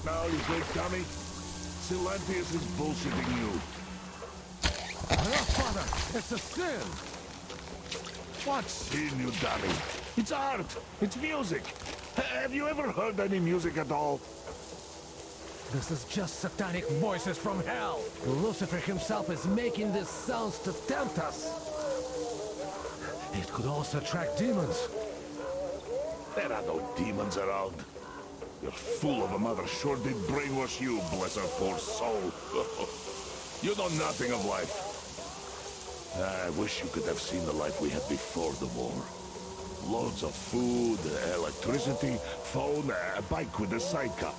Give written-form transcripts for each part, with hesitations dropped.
Now you big dummy. Silantius is bullshitting you. Father, it's a sin! What sin, you dummy? It's art. It's music. Have you ever heard any music at all? This is just satanic voices from hell! Lucifer himself is making these sounds to tempt us! It could also attract demons. There are no demons around. Your fool of a mother sure did brainwash you, bless her poor soul. You know nothing of life. I wish you could have seen the life we had before the war. Loads of food, electricity, phone, a bike with a sidecar,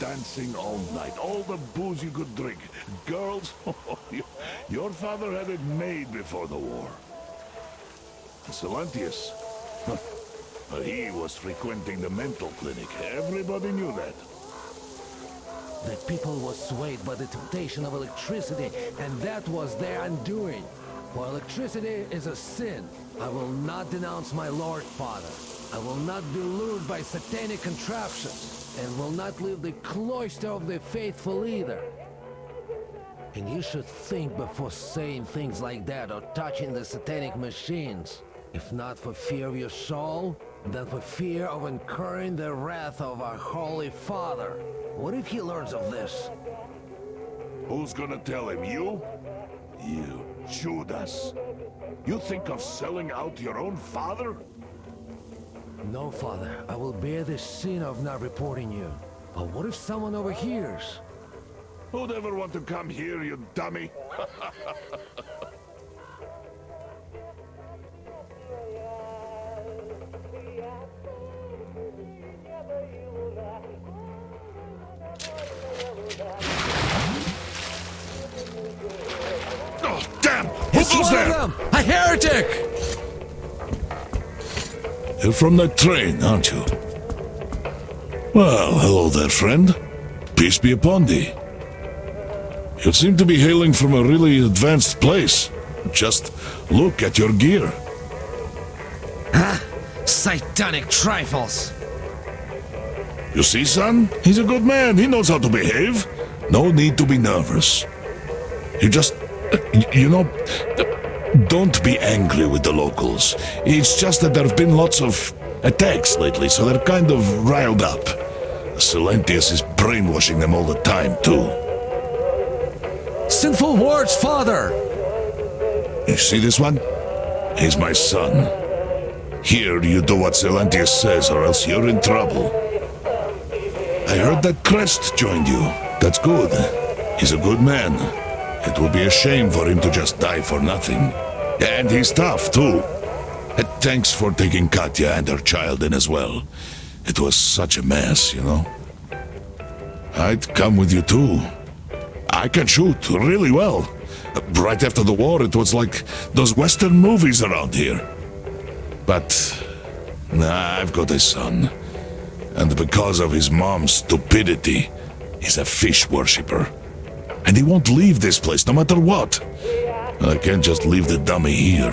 dancing all night, all the booze you could drink, girls. Your father had it made before the war. Silantius, he was frequenting the mental clinic. Everybody knew that. The people were swayed by the temptation of electricity, and that was their undoing. For electricity is a sin. I will not denounce my Lord Father. I will not be lured by satanic contraptions, and will not leave the cloister of the faithful either. And you should think before saying things like that or touching the satanic machines. If not for fear of your soul, then for fear of incurring the wrath of our Holy Father. What if he learns of this? Who's gonna tell him? You? You, Judas. You think of selling out your own father? No, Father. I will bear the sin of not reporting you. But what if someone overhears? Who'd ever want to come here, you dummy? Oh, damn! Who It's goes one there? of them! A heretic! You're from that train, aren't you? Well, hello there, friend. Peace be upon thee. You seem to be hailing from a really advanced place. Just look at your gear. Huh? Satanic trifles! You see, son? He's a good man. He knows how to behave. No need to be nervous. You just... you know... don't be angry with the locals. It's just that there have been lots of attacks lately, so they're kind of riled up. Silantius is brainwashing them all the time, too. Sinful words, Father! You see this one? He's my son. Here, you do what Silantius says, or else you're in trouble. I heard that Crest joined you. That's good. He's a good man. It would be a shame for him to just die for nothing. And he's tough, too. And thanks for taking Katya and her child in as well. It was such a mess, you know. I'd come with you, too. I can shoot really well. Right after the war, it was like those Western movies around here. But I've got a son. And because of his mom's stupidity, he's a fish worshipper. And he won't leave this place no matter what. I can't just leave the dummy here.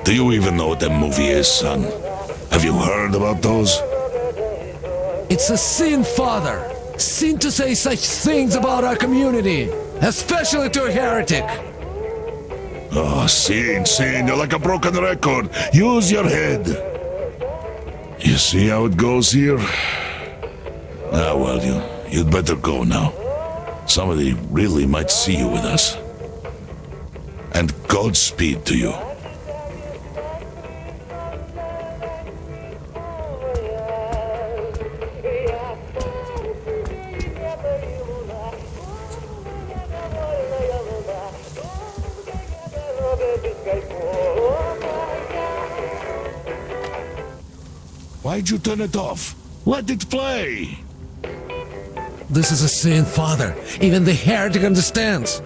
Do you even know what that movie is, son? Have you heard about those? It's a sin, Father! Sin to say such things about our community, especially to a heretic! Oh, sin, you're like a broken record. Use your head. You see how it goes here? Ah, well, you'd better go now. Somebody really might see you with us. And Godspeed to you. Why'd you turn it off? Let it play! This is a sin, Father. Even the heretic understands.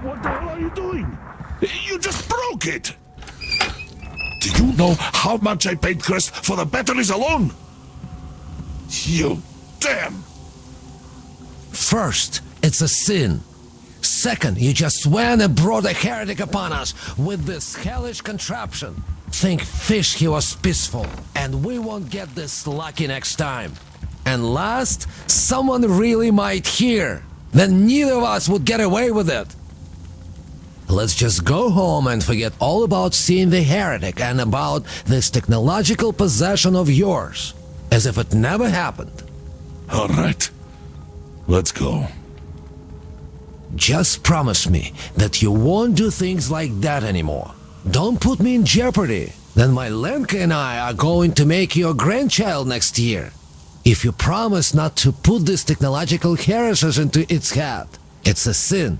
What the hell are you doing? You just broke it! Do you know how much I paid Crest for the batteries alone? You damn! First, it's a sin. Second, you just went and brought a heretic upon us with this hellish contraption. Think fish he was peaceful, and we won't get this lucky next time. And last, someone really might hear. Then neither of us would get away with it. Let's just go home and forget all about seeing the heretic and about this technological possession of yours, as if it never happened. All right. Let's go. Just promise me that you won't do things like that anymore. Don't put me in jeopardy. Then my Lenka and I are going to make you a grandchild next year. If you promise not to put this technological heresy into its head, it's a sin.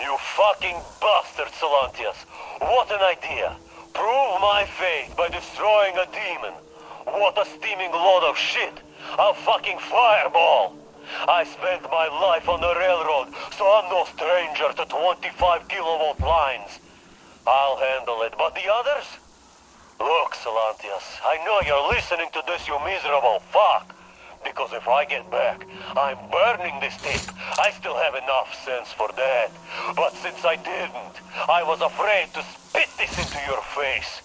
You fucking bastard, Salantias! What an idea! Prove my faith by destroying a demon! What a steaming load of shit! A fucking fireball! I spent my life on the railroad, so I'm no stranger to 25 kilovolt lines. I'll handle it, but the others? Look, Salantias, I know you're listening to this, you miserable fuck. Because if I get back, I'm burning this tape. I still have enough sense for that. But since I didn't, I was afraid to spit this into your face.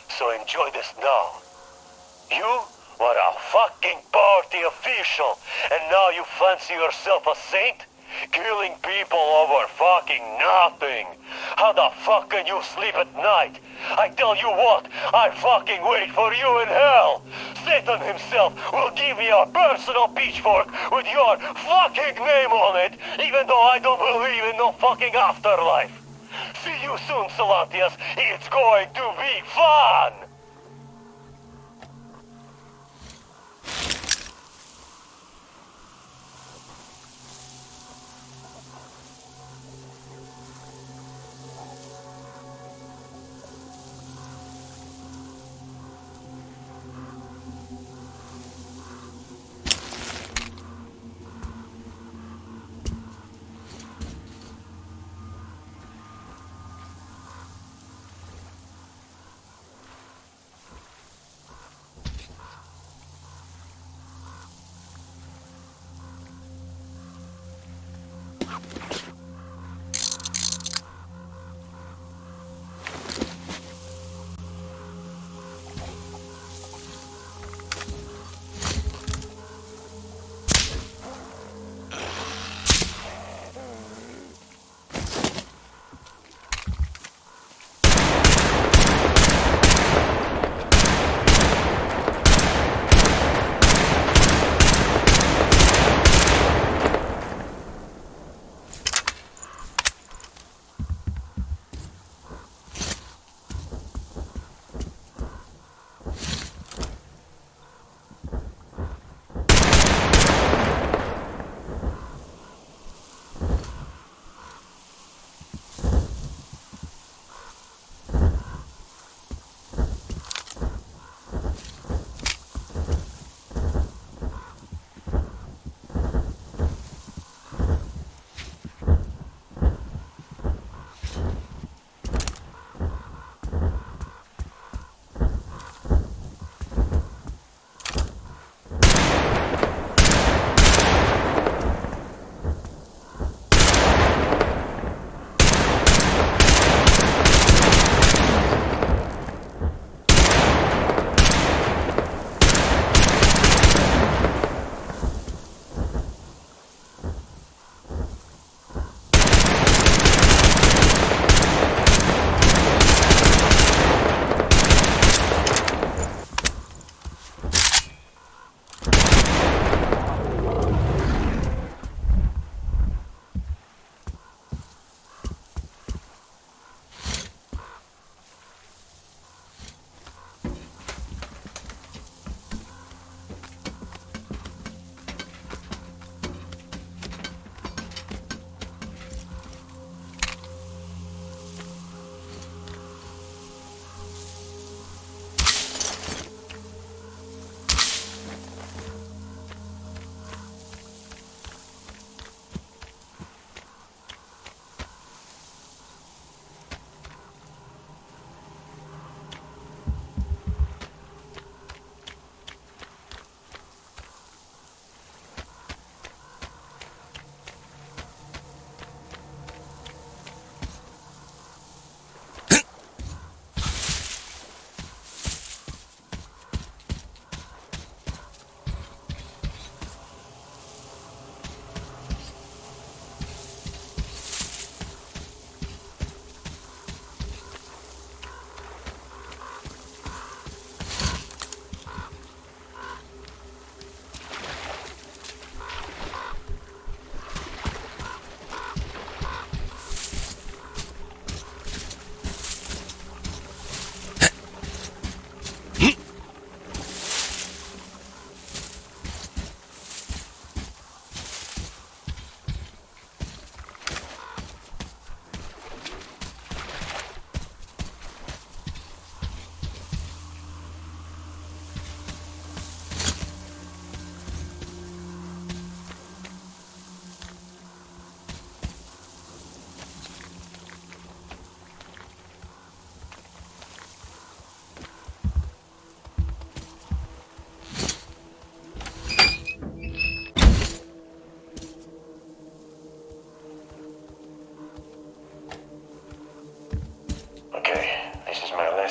So enjoy this now. You were a fucking party official, and now you fancy yourself a saint? Killing people over fucking nothing. How the fuck can you sleep at night? I tell you what, I fucking wait for you in hell. Satan himself will give me a personal pitchfork with your fucking name on it, even though I don't believe in no fucking afterlife. See you soon, Salantias. It's going to be fun!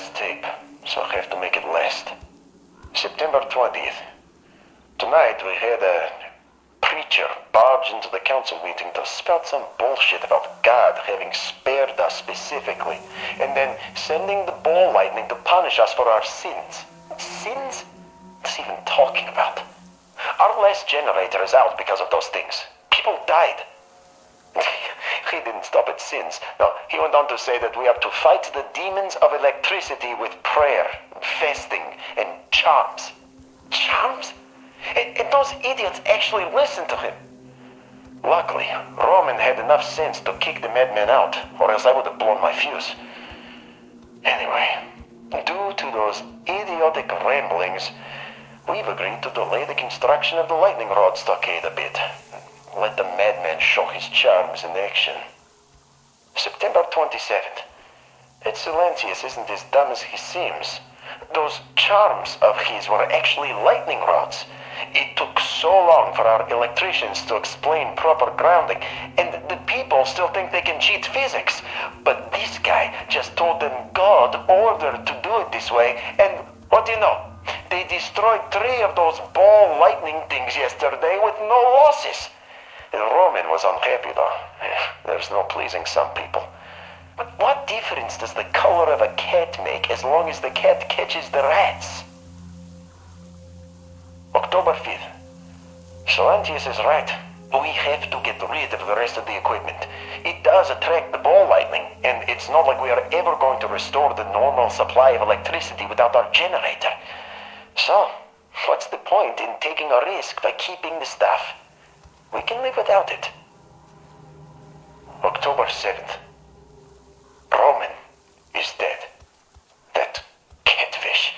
last tape, so I have to make it last. September 20th. Tonight we had a preacher barge into the council meeting to spout some bullshit about God having spared us specifically, and then sending the ball lightning to punish us for our sins. Sins? What's he even talking about? Our last generator is out because of those things. People died. He didn't stop at sins. No, he went on to say that we are to fight the demons of electricity with prayer, fasting, and charms. Charms? And those idiots actually listened to him. Luckily, Roman had enough sense to kick the madman out, or else I would have blown my fuse. Anyway, due to those idiotic ramblings, we've agreed to delay the construction of the lightning rod stockade a bit. Let the madman show his charms in action. September 27th. Ed Silencius isn't as dumb as he seems. Those charms of his were actually lightning rods. It took so long for our electricians to explain proper grounding, and the people still think they can cheat physics. But this guy just told them God ordered to do it this way, and what do you know? They destroyed 3 of those ball lightning things yesterday with no losses. The Roman was unhappy though. There's no pleasing some people. But what difference does the color of a cat make as long as the cat catches the rats? October 5th. Silencius is right. We have to get rid of the rest of the equipment. It does attract the ball lightning, and it's not like we are ever going to restore the normal supply of electricity without our generator. So, what's the point in taking a risk by keeping the stuff? We can live without it. October 7th. Roman is dead. That catfish.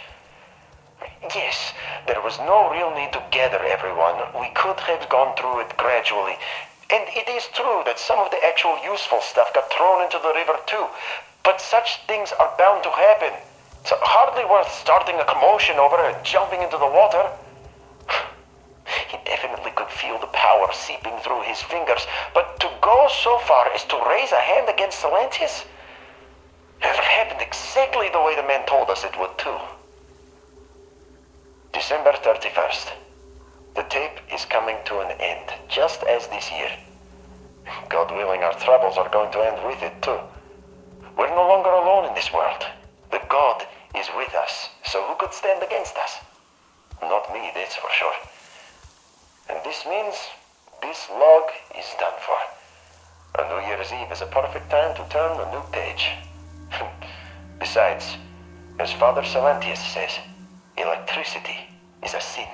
Yes, there was no real need to gather everyone. We could have gone through it gradually. And it is true that some of the actual useful stuff got thrown into the river too. But such things are bound to happen. It's hardly worth starting a commotion over and jumping into the water. He definitely could feel the power seeping through his fingers, but to go so far as to raise a hand against Silencius? It happened exactly the way the man told us it would too. December 31st. The tape is coming to an end, just as this year. God willing, our troubles are going to end with it too. We're no longer alone in this world. The God is with us, so who could stand against us? Not me, that's for sure. And this means this log is done for. A New Year's Eve is a perfect time to turn a new page. Besides, as Father Silencius says, electricity is a sin.